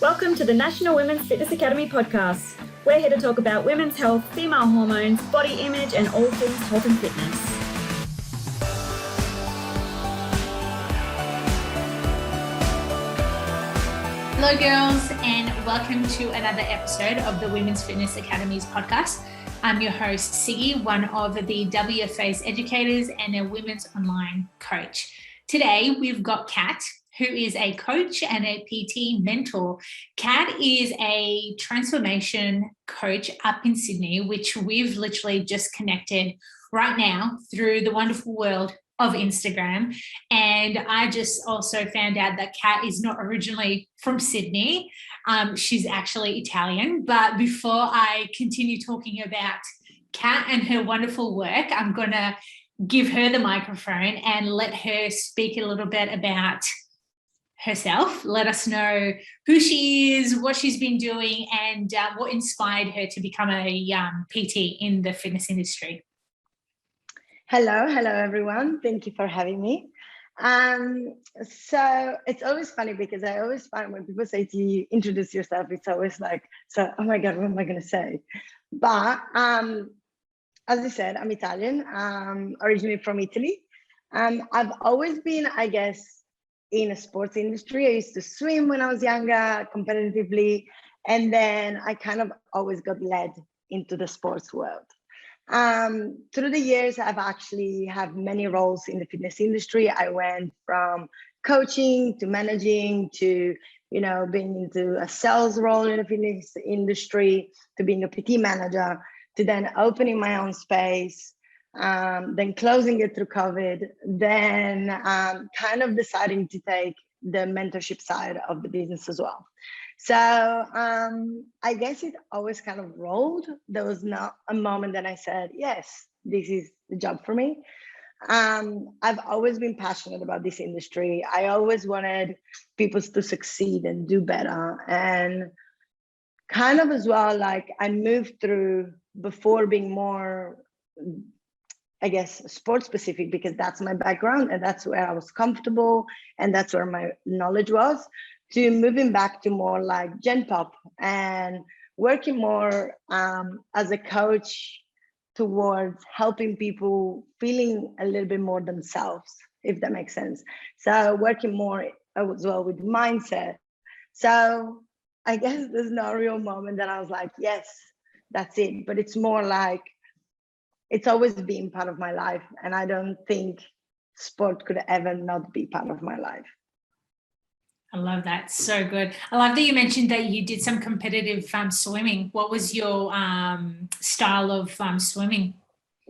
Welcome to the National Women's Fitness Academy podcast. We're here to talk about women's health, female hormones, body image, and all things health and fitness. Hello girls, and welcome to another episode of the Women's Fitness Academy's podcast. I'm your host, Sigi, one of the WFA's educators and a women's online coach. Today, we've got Cat, who is a coach and a PT mentor. Cat is a transformation coach up in Sydney, which we've literally just connected right now through the wonderful world of Instagram. And I just also found out that Cat is not originally from Sydney. She's actually Italian. But before I continue talking about Cat and her wonderful work, I'm going to give her the microphone and let her speak a little bit about herself. Let us know who she is, what she's been doing, and what inspired her to become a PT in the fitness industry. Hello everyone. Thank you for having me. So it's always funny because I always find when people say to you, introduce yourself, it's always like, so, oh my God, what am I going to say? But as I said, I'm Italian, originally from Italy. I've always been, I guess, in a sports industry. I used to swim when I was younger, competitively, and then I kind of always got led into the sports world. Through the years, I've actually had many roles in the fitness industry. I went from coaching to managing to, being into a sales role in the fitness industry, to being a PT manager, to then opening my own space, then closing it through COVID, then kind of deciding to take the mentorship side of the business as well. So I guess it always kind of rolled. There was not a moment that I said, yes, this is the job for me. I've always been passionate about this industry. I always wanted people to succeed and do better. And kind of as well, like I moved through before being more, I guess, sports specific, because that's my background and that's where I was comfortable and that's where my knowledge was, to moving back to more like Gen Pop and working more as a coach towards helping people feeling a little bit more themselves, if that makes sense. So working more as well with mindset. So I guess there's no real moment that I was like, yes, that's it. But it's more like, it's always been part of my life. And I don't think sport could ever not be part of my life. I love that. So good. I love that you mentioned that you did some competitive swimming. What was your style of swimming?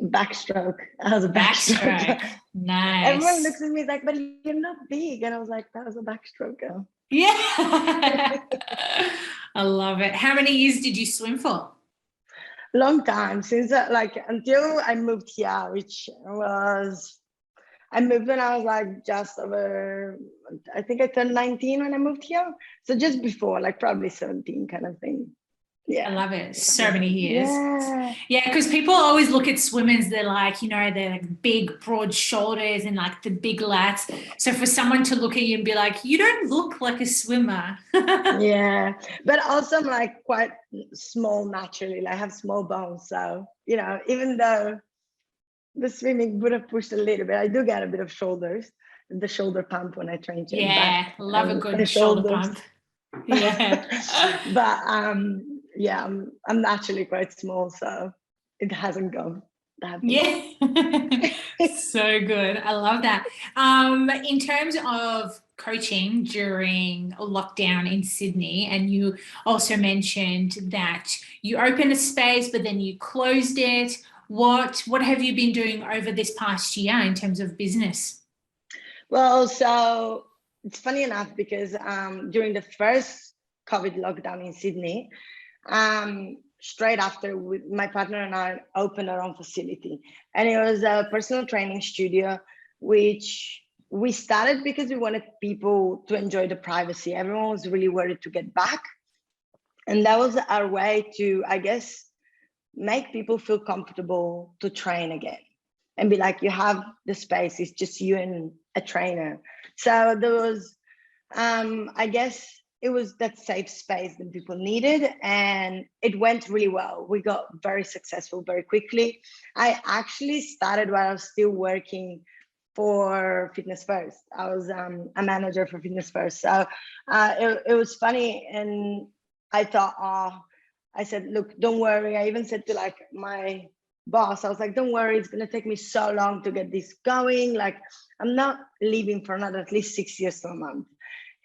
Backstroke. I was a backstroke. Nice. Everyone looks at me like, but you're not big. And I was like, that was a backstroke girl. Yeah. I love it. How many years did you swim for? Long time, since until I moved here, which was, I moved when I was like just over, I think I turned 19 when I moved here. So just before, like probably 17 kind of thing. Yeah. I love it. So many years. Yeah, because people always look at swimmers, they're like, they're like big, broad shoulders and like the big lats. So for someone to look at you and be like, you don't look like a swimmer. Yeah, but also I'm like quite small naturally. Like I have small bones. So, even though the swimming would have pushed a little bit, I do get a bit of shoulders, the shoulder pump when I train. Yeah, love a good shoulder pump. Yeah. But yeah, I'm naturally quite small, so it hasn't gone that big. Yeah. So good. I love that. In terms of coaching during lockdown in Sydney, and you also mentioned that you opened a space, but then you closed it. What have you been doing over this past year in terms of business? Well, so it's funny enough because during the first COVID lockdown in Sydney, straight after, my partner and I opened our own facility, and it was a personal training studio, which we started because we wanted people to enjoy the privacy. Everyone was really worried to get back, and that was our way to, I guess, make people feel comfortable to train again and be like, you have the space, it's just you and a trainer. So there was I guess it was that safe space that people needed, and it went really well. We got very successful very quickly. I actually started while I was still working for Fitness First. I was a manager for Fitness First. So it was funny. And I thought, I said, look, don't worry. I even said to like my boss, I was like, don't worry, it's going to take me so long to get this going. Like, I'm not leaving for another at least 6 years to a month.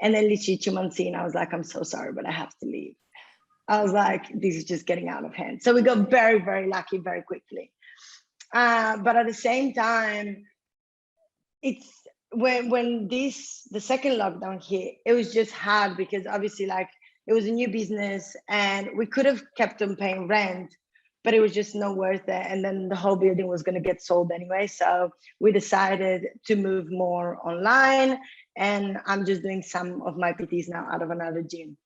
And then literally 2 months in, I was like, I'm so sorry, but I have to leave. I was like, this is just getting out of hand. So we got very, very lucky very quickly. But at the same time, it's when the second lockdown hit, it was just hard because obviously like it was a new business and we could have kept on paying rent, but it was just not worth it. And then the whole building was going to get sold anyway. So we decided to move more online, and I'm just doing some of my PTs now out of another gym.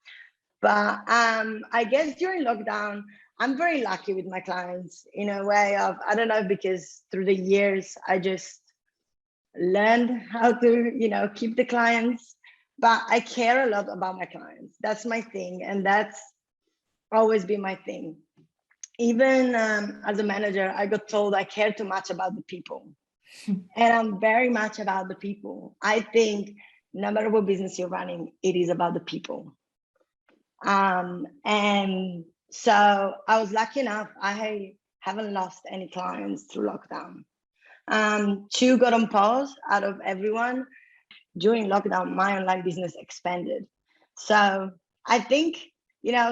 But I guess during lockdown, I'm very lucky with my clients in a way of, I don't know, because through the years, I just learned how to, keep the clients, but I care a lot about my clients. That's my thing. And that's always been my thing. Even as a manager, I got told I care too much about the people. And I'm very much about the people. I think no matter what business you're running, it is about the people. And so I was lucky enough, I haven't lost any clients through lockdown. 2 got on pause out of everyone. During lockdown, my online business expanded. So I think,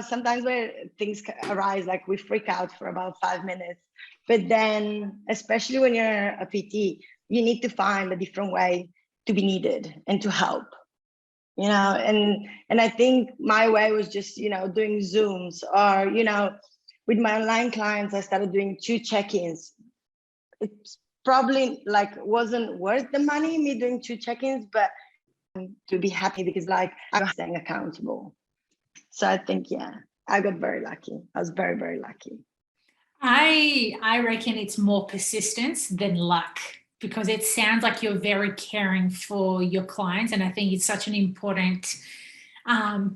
sometimes where things arise, like we freak out for about 5 minutes, but then, especially when you're a PT, you need to find a different way to be needed and to help, and I think my way was just, doing Zooms or, with my online clients, I started doing 2 check-ins. It's probably like wasn't worth the money, me doing 2 check-ins, but to be happy because like I'm staying accountable. So I think, I got very lucky. I was very, very lucky. I reckon it's more persistence than luck, because it sounds like you're very caring for your clients. And I think it's such an important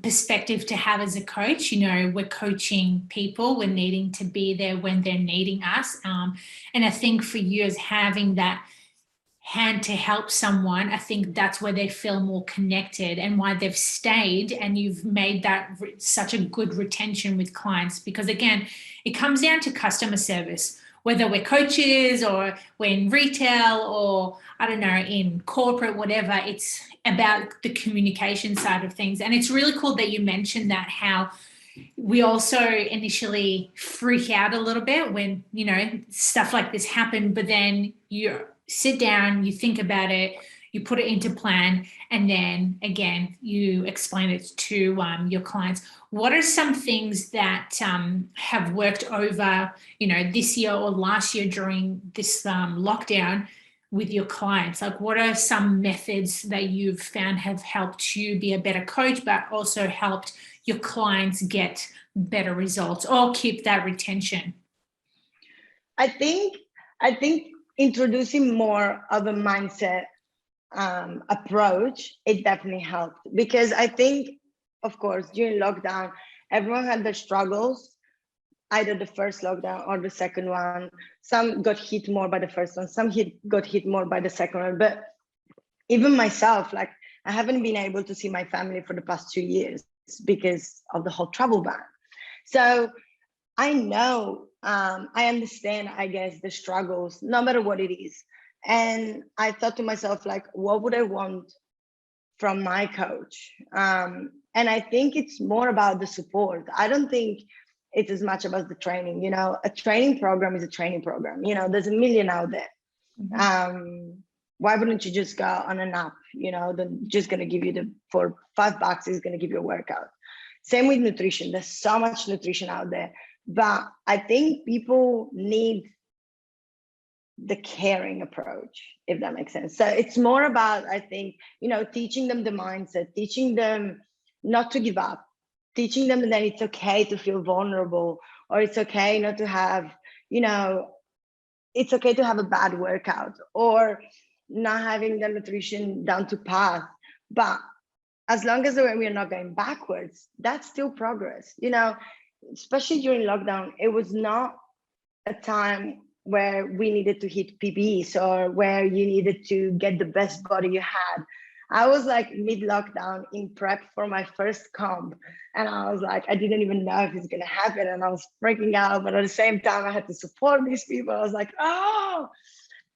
perspective to have as a coach. We're coaching people, we're needing to be there when they're needing us. And I think for you, as having that hand to help someone, I think that's where they feel more connected and why they've stayed, and you've made that such a good retention with clients. Because again, it comes down to customer service, whether we're coaches or we're in retail or I don't know, in corporate, whatever. It's about the communication side of things. And it's really cool that you mentioned that, how we also initially freak out a little bit when, stuff like this happen, but then you sit down, you think about it, you put it into plan, and then again, you explain it to your clients. What are some things that have worked over, this year or last year during this lockdown with your clients? Like, what are some methods that you've found have helped you be a better coach, but also helped your clients get better results or keep that retention? I think introducing more of a mindset approach, it definitely helped, because I think, of course, during lockdown, everyone had their struggles, either the first lockdown or the second one. Some got hit more by the first one, some got hit more by the second one. But even myself, like, I haven't been able to see my family for the past 2 years because of the whole travel ban. So I know, I understand, I guess, the struggles, no matter what it is. And I thought to myself, like, what would I want from my coach? And I think it's more about the support. I don't think it's as much about the training. A training program is a training program. There's a million out there. Mm-hmm. Why wouldn't you just go on an app? They're just going to give you for $5 is going to give you a workout. Same with nutrition. There's so much nutrition out there. But I think people need the caring approach, if that makes sense. So it's more about, I think, teaching them the mindset, teaching them not to give up, teaching them that it's okay to feel vulnerable, or it's okay not to have, it's okay to have a bad workout or not having the nutrition down to path. But as long as we're not going backwards, that's still progress. You know, especially during lockdown, it was not a time where we needed to hit PBs or where you needed to get the best body you had. I was like mid-lockdown in prep for my first comp, and I was like, I didn't even know if it's gonna happen, and I was freaking out. But at the same time, I had to support these people. I was like, oh.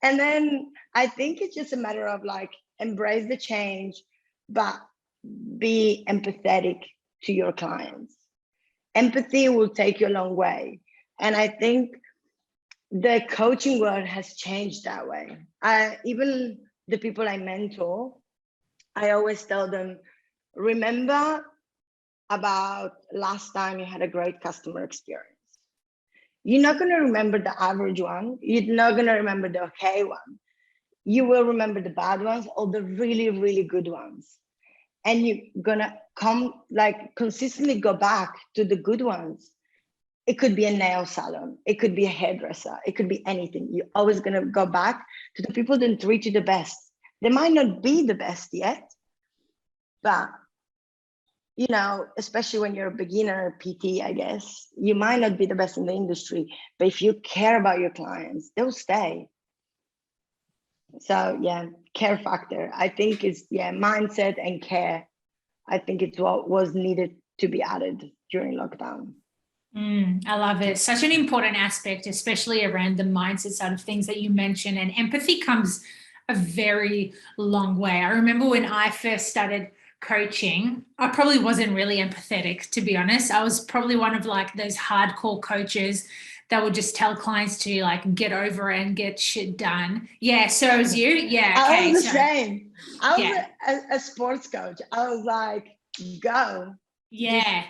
And then I think it's just a matter of like embrace the change, but be empathetic to your clients. Empathy will take you a long way. And I think the coaching world has changed that way. Even the people I mentor, I always tell them, remember about last time you had a great customer experience. You're not going to remember the average one. You're not going to remember the okay one. You will remember the bad ones or the really, really good ones. And you're going to consistently go back to the good ones. It could be a nail salon. It could be a hairdresser. It could be anything. You're always going to go back to the people that treat you the best. They might not be the best yet, but you know, especially when you're a beginner PT, I guess, you might not be the best in the industry, but if you care about your clients, they'll stay. So yeah, care factor, I think is, mindset and care. I think it's what was needed to be added during lockdown. I love it. Such an important aspect, especially around the mindset side of things that you mentioned. And empathy comes a very long way. I remember when I first started coaching, I probably wasn't really empathetic, to be honest. I was probably one of like those hardcore coaches that would just tell clients to like get over it and get shit done. Yeah, so was you. Yeah, okay. I was the same. I was a sports coach. I was like, go. Yeah,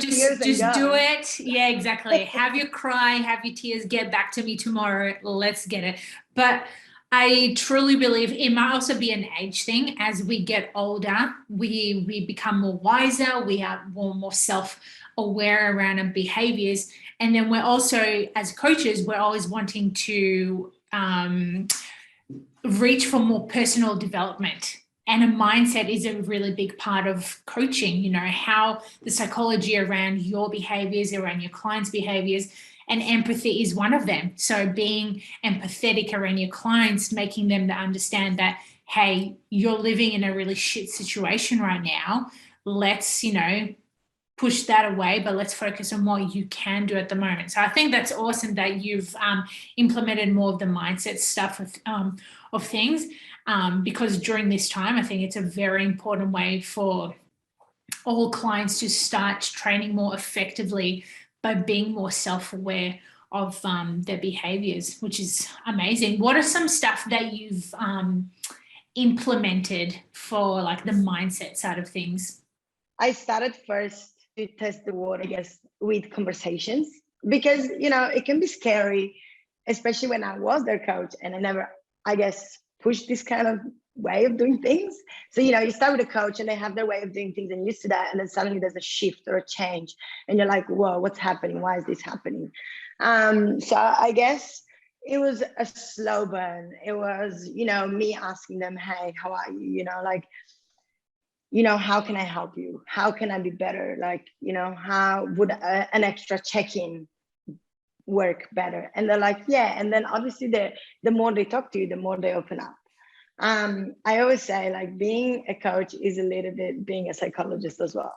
just do it. Yeah, exactly. Have your cry, have your tears, get back to me tomorrow. Let's get it. But I truly believe it might also be an age thing. As we get older, we become more wiser, we are more self-aware around our behaviors. And then we're also, as coaches, we're always wanting to reach for more personal development. And a mindset is a really big part of coaching, you know, how the psychology around your behaviors, around your clients' behaviors, and empathy is one of them. So being empathetic around your clients, making them to understand that, hey, you're living in a really shit situation right now. Let's, you know, push that away, but let's focus on what you can do at the moment. So I think that's awesome that you've implemented more of the mindset stuff of things, because during this time, I think it's a very important way for all clients to start training more effectively by being more self-aware of their behaviors, which is amazing. What are some stuff that you've implemented for like the mindset side of things? I started first to test the water, I guess, with conversations, because, you know, it can be scary, especially when I was their coach and I never, I guess, pushed this kind of way of doing things. So, you know, you start with a coach and they have their way of doing things and you're used to that. And then suddenly there's a shift or a change and you're like, whoa, what's happening? Why is this happening? So I guess it was a slow burn. It was, you know, me asking them, hey, how are you? You know, like, you know, how can I help you? How can I be better? Like, you know, how would an extra check-in work better? And they're like, yeah. And then obviously the more they talk to you, the more they open up. I always say like being a coach is a little bit being a psychologist as well.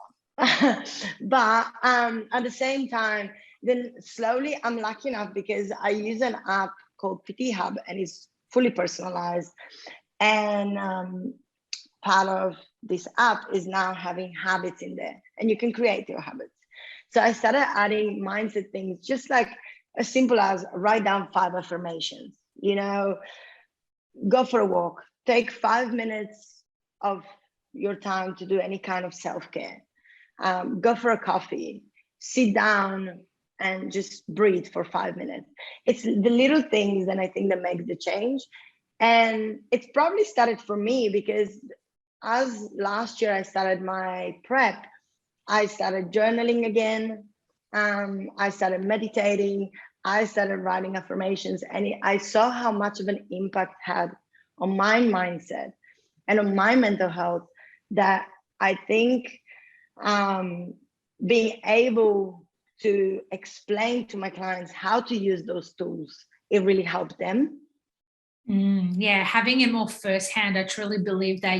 But at the same time, then slowly I'm lucky enough because I use an app called PT Hub and it's fully personalized. And part of this app is now having habits in there and you can create your habits. So I started adding mindset things, just like as simple as write down 5 affirmations, you know, go for a walk, take 5 minutes of your time to do any kind of self-care, go for a coffee, sit down and just breathe for 5 minutes. It's the little things that I think that makes the change. And it's probably started for me because as last year I started my prep, I started journaling again. I started meditating. I started writing affirmations, and I saw how much of an impact had on my mindset and on my mental health, that I think being able to explain to my clients how to use those tools, it really helped them. Yeah, having it more firsthand, I truly believe that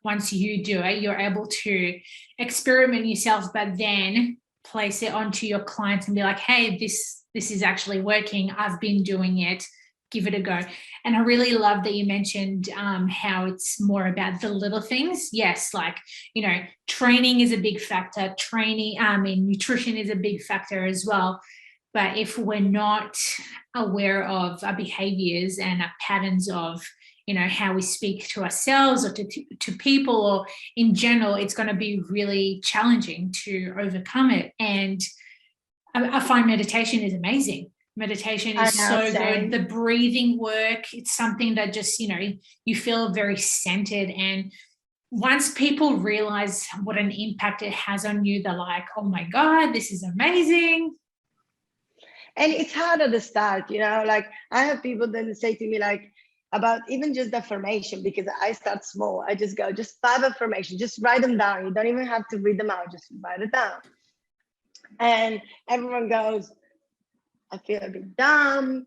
once you do it, you're able to experiment yourself, but then place it onto your clients and be like, hey, this is actually working. I've been doing it. Give it a go. And I really love that you mentioned how it's more about the little things. Yes, like, training is a big factor. Nutrition is a big factor as well. But if we're not aware of our behaviors and our patterns of, how we speak to ourselves or to people or in general, it's going to be really challenging to overcome it. And I find meditation is amazing. Meditation is so good. The breathing work, it's something that just, you feel very centered. And once people realize what an impact it has on you, they're like, oh my God, this is amazing. And it's hard at the start, like I have people then say to me like about even just affirmation, because I start small. I just go, just 5 affirmations, just write them down. You don't even have to read them out, just write it down. And everyone goes, I feel a bit dumb.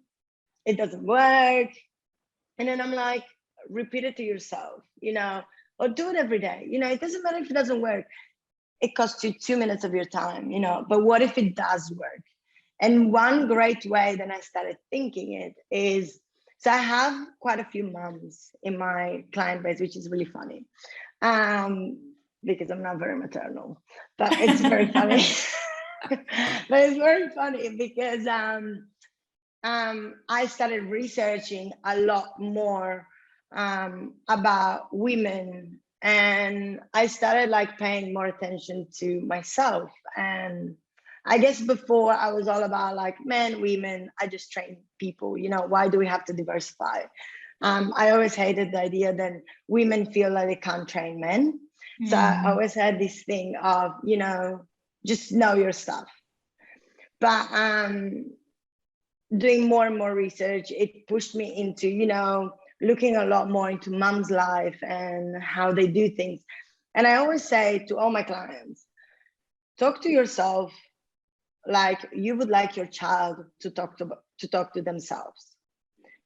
It doesn't work. And then I'm like, repeat it to yourself, or do it every day. It doesn't matter if it doesn't work. It costs you 2 minutes of your time, but what if it does work? And one great way that I started thinking it is, so I have quite a few moms in my client base, which is really funny, because I'm not very maternal, but it's very funny. But it's very funny because I started researching a lot more about women, and I started like paying more attention to myself. And I guess before I was all about like men, women, I just train people, why do we have to diversify? I always hated the idea that women feel like they can't train men. So I always had this thing of, just know your stuff. But doing more and more research, it pushed me into, looking a lot more into mom's life and how they do things. And I always say to all my clients, talk to yourself like you would like your child to talk to themselves.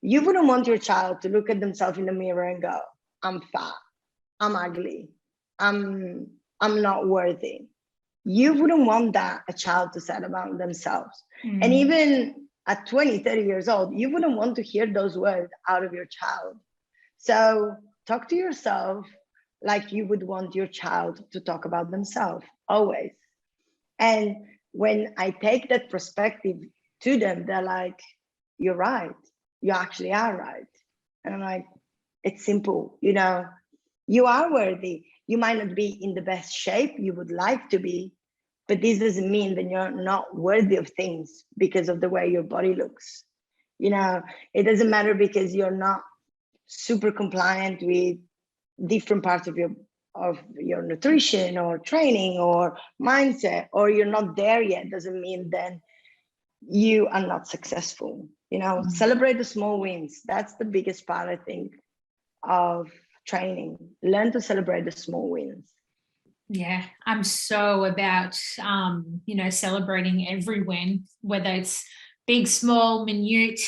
You wouldn't want your child to look at themselves in the mirror and go, I'm fat, I'm ugly, I'm not worthy. You wouldn't want that a child to say about themselves. And even at 20, 30 years old, you wouldn't want to hear those words out of your child. So talk to yourself like you would want your child to talk about themselves, always. And when I take that perspective to them, they're like, you're right. You actually are right. And I'm like, it's simple. You are worthy. You might not be in the best shape you would like to be, but this doesn't mean that you're not worthy of things because of the way your body looks. It doesn't matter because you're not super compliant with different parts of your nutrition or training or mindset, or you're not there yet, doesn't mean then you are not successful. Celebrate the small wins. That's the biggest part, I think, of training. Learn to celebrate the small wins. Yeah, I'm so about, celebrating every win, whether it's big, small, minute.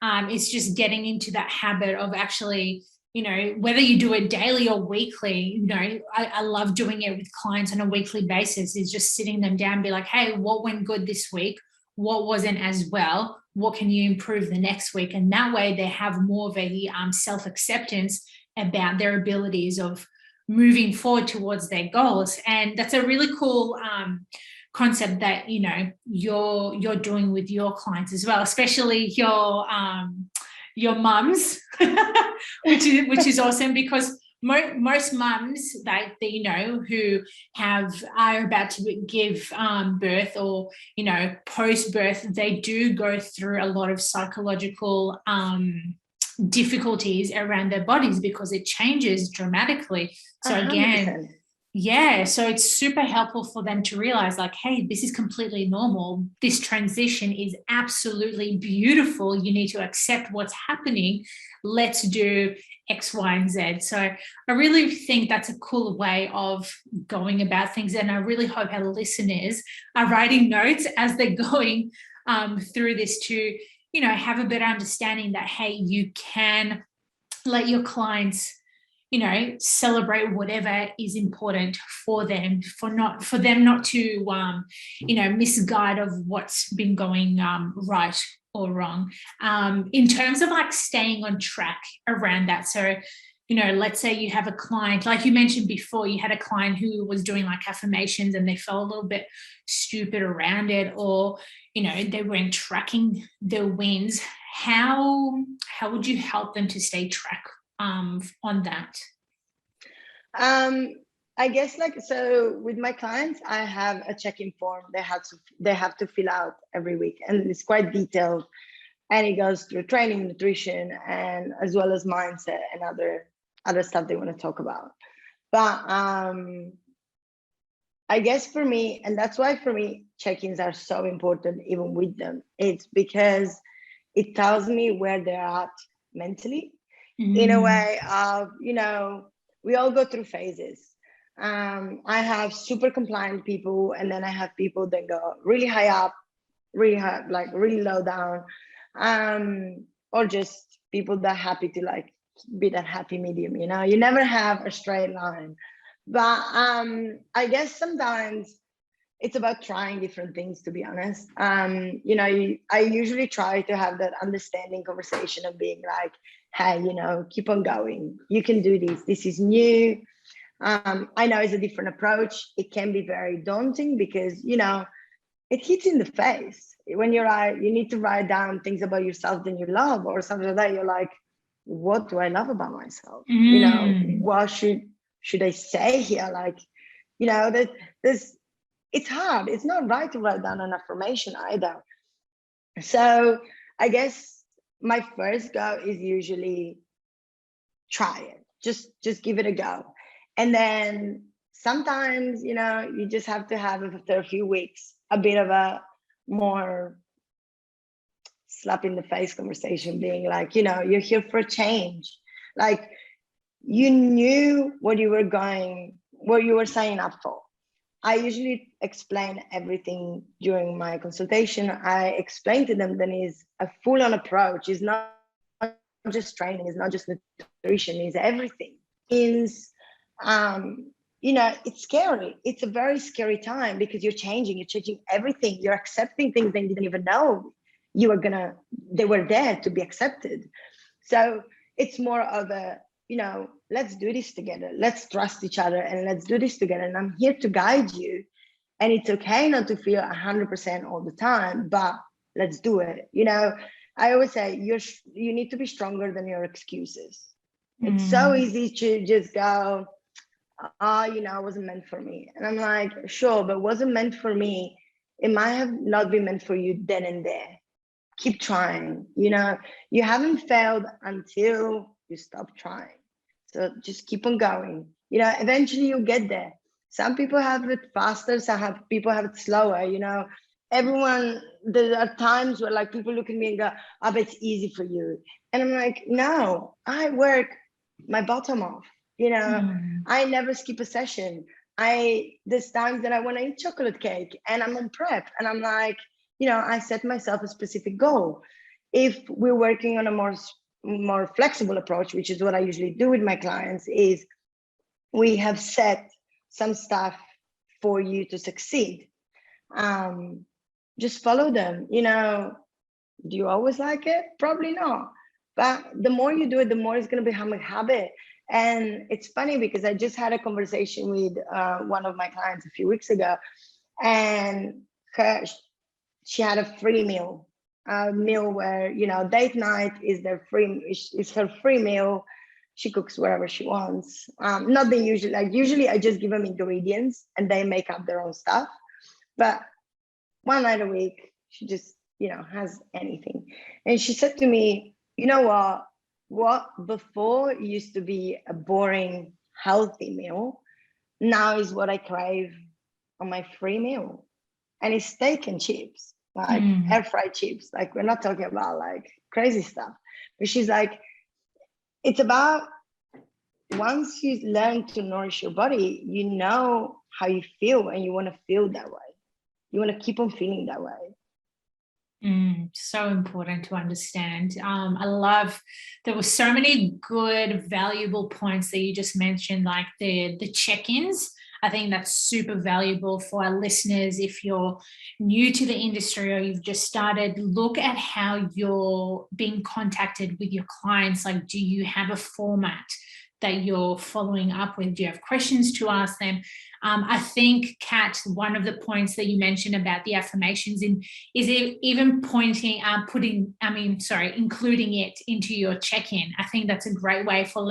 It's just getting into that habit of actually, whether you do it daily or weekly, I love doing it with clients on a weekly basis, is just sitting them down and be like, hey, what went good this week? What wasn't as well? What can you improve the next week? And that way they have more of a self-acceptance about their abilities of moving forward towards their goals. And that's a really cool concept that, you're doing with your clients as well, especially your mums, which is awesome, because most mums that who are about to give birth or post-birth, they do go through a lot of psychological difficulties around their bodies because it changes dramatically. So again, Yeah, so it's super helpful for them to realize, like, hey, this is completely normal. This transition is absolutely beautiful. You need to accept what's happening. Let's do X, Y, and Z. So I really think that's a cool way of going about things. And I really hope our listeners are writing notes as they're going through this to, have a better understanding that, hey, you can let your clients celebrate whatever is important for them, for them not to misguide of what's been going right or wrong, in terms of like staying on track around that. So let's say you have a client, like you mentioned before, you had a client who was doing like affirmations and they felt a little bit stupid around it, or they weren't tracking their wins. How would you help them to stay track on that? I guess so with my clients, I have a check-in form they have to fill out every week, and it's quite detailed, and it goes through training, nutrition, and as well as mindset and other stuff they want to talk about. But I guess for me, and that's why for me check-ins are so important even with them, it's because it tells me where they're at mentally, in a way of, we all go through phases. I have super compliant people, and then I have people that go really high up, really high, like really low down, or just people that are happy to like be that happy medium. You never have a straight line. But I guess sometimes it's about trying different things, to be honest. I usually try to have that understanding conversation of being like, hey, keep on going. You can do this. This is new. I know it's a different approach. It can be very daunting because, it hits in the face. When you need to write down things about yourself that you love or something like that. You're like, what do I love about myself? What should I say here? Like, that there's, it's hard. It's not right to write down an affirmation either. So I guess my first go is usually try it. Just give it a go. And then sometimes, you just have to have, after a few weeks, a bit of a more slap in the face conversation, being like, you're here for a change. Like, you knew what you were signing up for. I usually explain everything during my consultation. I explain to them that it's a full-on approach. It's not just training, it's not just nutrition, it's everything. It's it's scary. It's a very scary time because you're changing everything. You're accepting things that you didn't even know they were there to be accepted. So it's more of a, let's do this together. Let's trust each other and let's do this together. And I'm here to guide you. And it's okay not to feel 100% all the time, but let's do it. I always say you need to be stronger than your excuses. It's so easy to just go, it wasn't meant for me. And I'm like, sure, but wasn't meant for me. It might have not been meant for you then and there. Keep trying. You haven't failed until you stop trying. So just keep on going. Eventually you'll get there. Some people have it faster, some people have it slower. Everyone, there are times where like people look at me and go, I bet it's easy for you. And I'm like, no, I work my bottom off. I never skip a session. There's times that I want to eat chocolate cake and I'm on prep and I'm like, I set myself a specific goal. If we're working on a more flexible approach, which is what I usually do with my clients, is we have set some stuff for you to succeed. Just follow them. Do you always like it? Probably not. But the more you do it, the more it's going to become a habit. And it's funny because I just had a conversation with one of my clients a few weeks ago, and she had a free meal, a meal where, date night is her free meal. She cooks wherever she wants. Not the usual, usually I just give them ingredients and they make up their own stuff. But one night a week, she just, has anything. And she said to me, you know what before used to be a boring, healthy meal, now is what I crave on my free meal. And it's steak and chips, like air fried chips. Like, we're not talking about like crazy stuff. But she's like, it's about, once you learn to nourish your body, you know how you feel and you want to feel that way. You want to keep on feeling that way. So important to understand. I love, there were so many good, valuable points that you just mentioned, like the check-ins. I think that's super valuable for our listeners. If you're new to the industry or you've just started, look at how you're being contacted with your clients. Like, do you have a format that you're following up with? Do you have questions to ask them? I think, Kat, one of the points that you mentioned about the affirmations is it even including it into your check-in. I think that's a great way for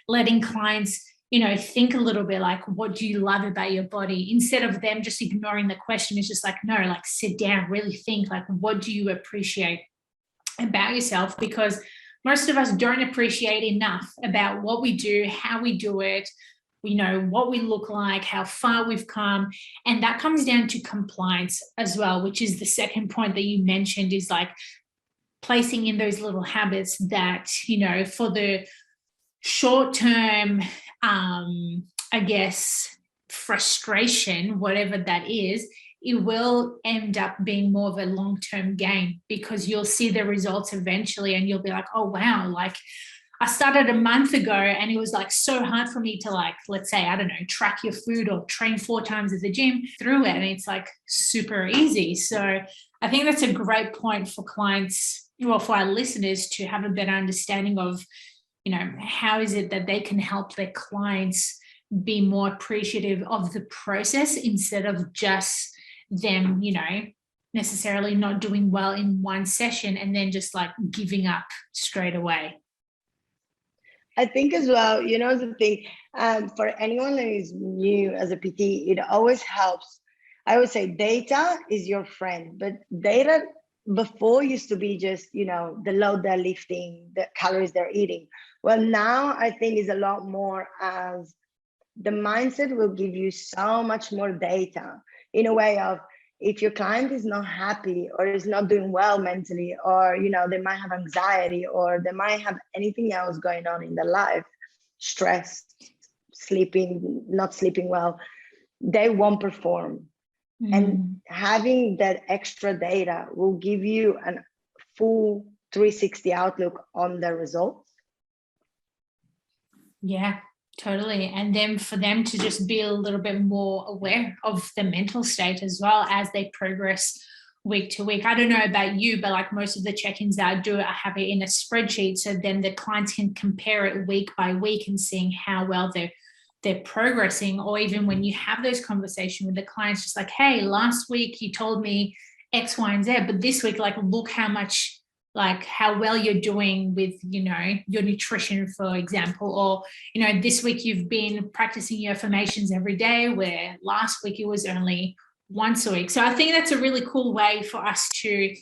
letting clients, think a little bit like, what do you love about your body? Instead of them just ignoring the question, it's just like, no, like, sit down, really think, like, what do you appreciate about yourself? Because most of us don't appreciate enough about what we do, how we do it, what we look like, how far we've come. And that comes down to compliance as well, which is the second point that you mentioned, is like placing in those little habits that, for the short term, I guess, frustration, whatever that is, it will end up being more of a long-term gain, because you'll see the results eventually and you'll be like, oh, wow, like, I started a month ago and it was like so hard for me to, like, let's say, I don't know, track your food or train 4 times at the gym through it. And it's like super easy. So I think that's a great point for clients, well, for our listeners, to have a better understanding of, how is it that they can help their clients be more appreciative of the process, instead of just them, necessarily not doing well in one session and then just like giving up straight away. I think as well, the thing, for anyone that is new as a PT, it always helps. I would say data is your friend, but data before used to be just, the load they're lifting, the calories they're eating. Well, now I think is a lot more, as the mindset will give you so much more data, in a way of, if your client is not happy or is not doing well mentally, or, they might have anxiety, or they might have anything else going on in their life, stress, not sleeping well, they won't perform. And having that extra data will give you a full 360 outlook on the results. Yeah, totally. And then for them to just be a little bit more aware of the mental state as well as they progress week to week. I don't know about you, but like most of the check-ins that I do, I have it in a spreadsheet, so then the clients can compare it week by week and seeing how well they're progressing. Or even when you have those conversations with the clients, just like, hey, last week you told me X, Y, and Z, but this week, like, look how well you're doing with, your nutrition, for example, or, this week you've been practicing your affirmations every day, where last week it was only once a week. So I think that's a really cool way for us to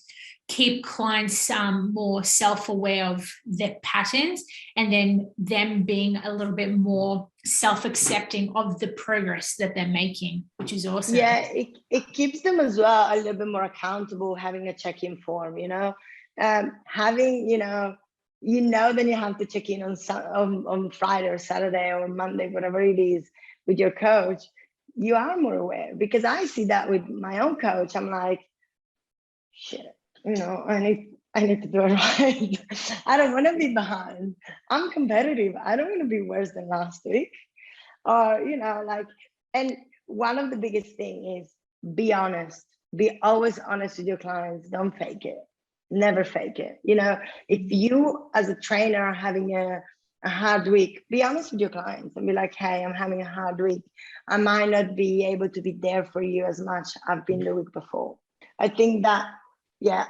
keep clients more self-aware of their patterns, and then them being a little bit more self-accepting of the progress that they're making, which is awesome. Yeah, it keeps them as well a little bit more accountable, having a check-in form, having, then you have to check in on Friday or Saturday or Monday, whatever it is, with your coach. You are more aware, because I see that with my own coach. I'm like, shit, I need to do it right. I don't want to be behind. I'm competitive. I don't want to be worse than last week. Or, and one of the biggest thing is be honest. Be always honest with your clients. Don't fake it. Never fake it. If you as a trainer are having a hard week, be honest with your clients and be like, hey, I'm having a hard week. I might not be able to be there for you as much I've been the week before. I think that,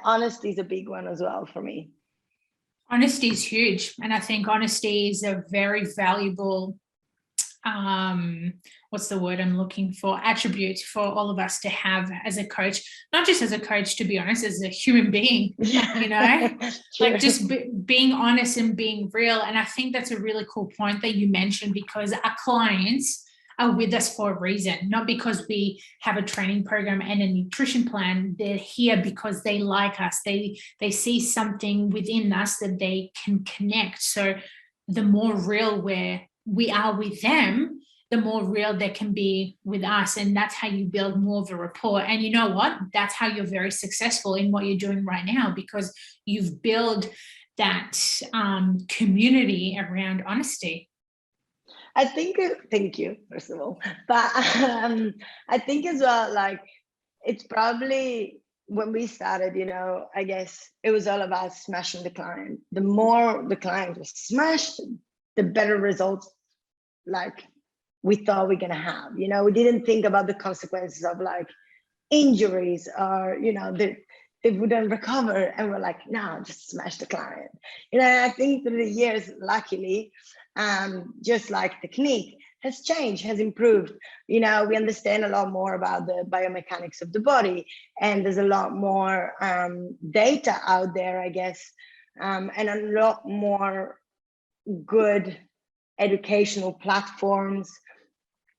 honesty is a big one as well for me. Honesty is huge. And I think honesty is a very valuable, what's the word I'm looking for, attribute for all of us to have as a coach, not just as a coach, to be honest, as a human being, like just being honest and being real. And I think that's a really cool point that you mentioned, because our clients are with us for a reason, not because we have a training program and a nutrition plan. They're here because they like us. They see something within us that they can connect. So the more real we are with them, the more real they can be with us. And that's how you build more of a rapport. And you know what? That's how you're very successful in what you're doing right now, because you've built that community around honesty. I think, thank you, first of all. But I think as well, like, it's probably when we started, I guess it was all about smashing the client. The more the client was smashed, the better results, like, we thought we're going to have. We didn't think about the consequences of like injuries or, they wouldn't recover. And we're like, no, just smash the client. I think through the years, luckily, just like technique has changed, has improved. We understand a lot more about the biomechanics of the body, and there's a lot more data out there, I guess, and a lot more good educational platforms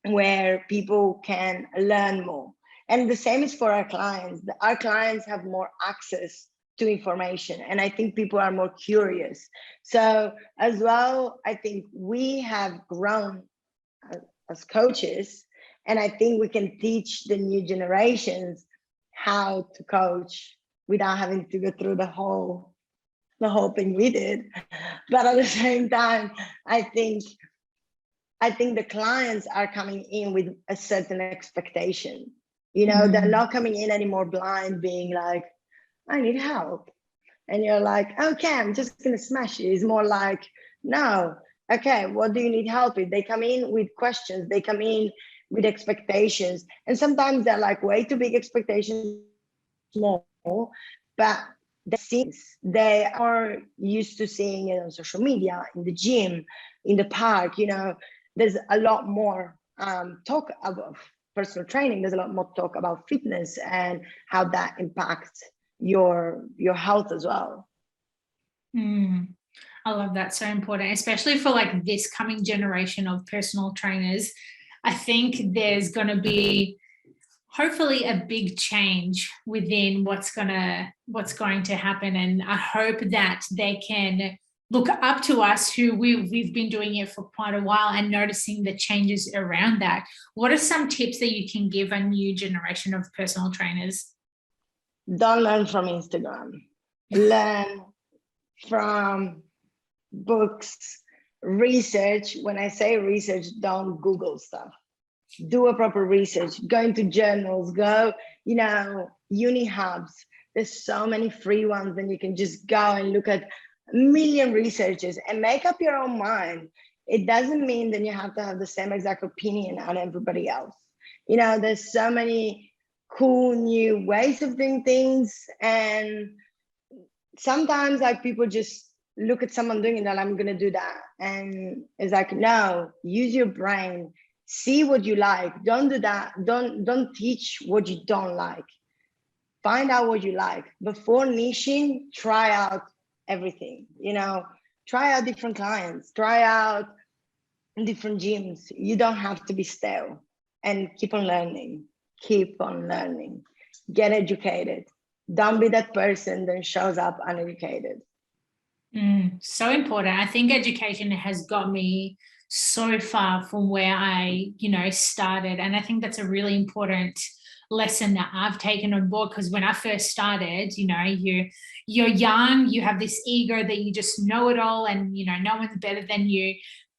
where people can learn more. And the same is for our clients. Our clients have more access to information, and I think people are more curious. So as well, I think we have grown as coaches, and I think we can teach the new generations how to coach without having to go through the whole thing we did. But at the same time, I think the clients are coming in with a certain expectation. They're not coming in anymore blind, being like, I need help. And you're like, okay, I'm just going to smash it. It's more like, no, okay, what do you need help with? They come in with questions. They come in with expectations. And sometimes they're like way too big expectations, small, but they are used to seeing it on social media, in the gym, in the park. There's a lot more talk about personal training. There's a lot more talk about fitness and how that impacts your health as well. I love that. So important, especially for like this coming generation of personal trainers. I think there's going to be hopefully a big change within what's going to happen. And I hope that they can look up to us, who we've been doing it for quite a while, and noticing the changes around that. What are some tips that you can give a new generation of personal trainers? Don't learn from Instagram. Learn from books, research. When I say research, don't Google stuff. Do a proper research. Go into journals. Go, uni hubs. There's so many free ones, and you can just go and look at a million researchers and make up your own mind. It doesn't mean that you have to have the same exact opinion on everybody else. There's so many cool new ways of doing things, and sometimes like people just look at someone doing it and I'm gonna do that, and it's like, no, use your brain, see what you like. Don't do that. Don't teach what you don't like. Find out what you like before niching. Try out everything. Try out different clients, try out different gyms. You don't have to be stale, and keep on learning. Get educated. Don't be that person that shows up uneducated. So important. I think education has got me so far from where I, started. And I think that's a really important lesson that I've taken on board, because when I first started, you're young, you have this ego that you just know it all, and no one's better than you.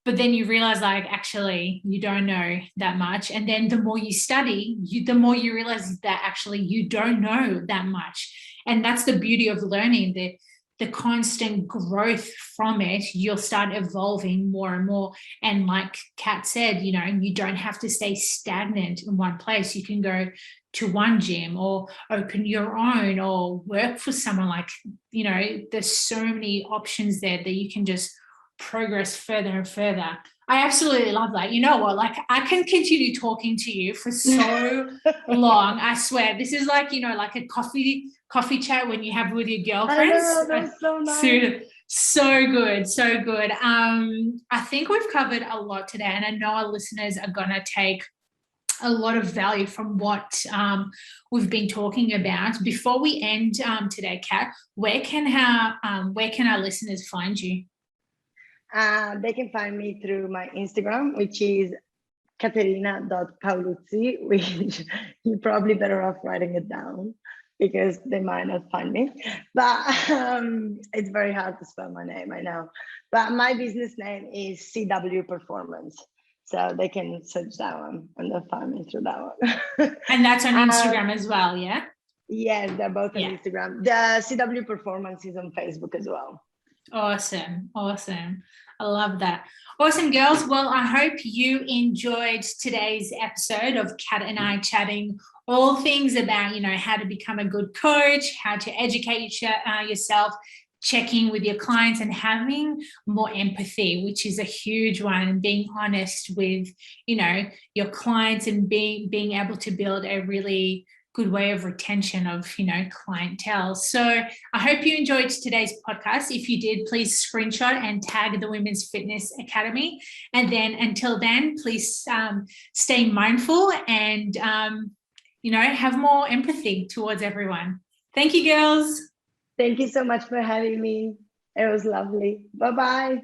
But then you realize, like, actually you don't know that much. And then the more you study, the more you realize that actually you don't know that much. And that's the beauty of learning, the constant growth from it. You'll start evolving more and more. And like Kat said, you don't have to stay stagnant in one place. You can go to one gym or open your own or work for someone. Like, there's so many options there that you can just progress further and further. I absolutely love that. You know what? Like, I can continue talking to you for so long. I swear, this is like, like a coffee chat when you have with your girlfriends. I know, that's so nice. So good, so good. I think we've covered a lot today, and I know our listeners are going to take a lot of value from what we've been talking about. Before we end today, Kat, where can our listeners find you? They can find me through my Instagram, which is Caterina.Pauluzzi, which you're probably better off writing it down because they might not find me. But it's very hard to spell my name, I know. But my business name is CW Performance. So they can search that one and they'll find me through that one. And that's on Instagram as well, yeah? Yes, they're both on Instagram. The CW Performance is on Facebook as well. Awesome. I love that. Awesome, girls. Well, I hope you enjoyed today's episode of Kat and I chatting all things about, how to become a good coach, how to educate yourself, checking with your clients and having more empathy, which is a huge one, and being honest with, your clients and being able to build a really good way of retention of, clientele. So I hope you enjoyed today's podcast. If you did, please screenshot and tag the Women's Fitness Academy. And then until then, please stay mindful and, have more empathy towards everyone. Thank you, girls. Thank you so much for having me. It was lovely. Bye-bye.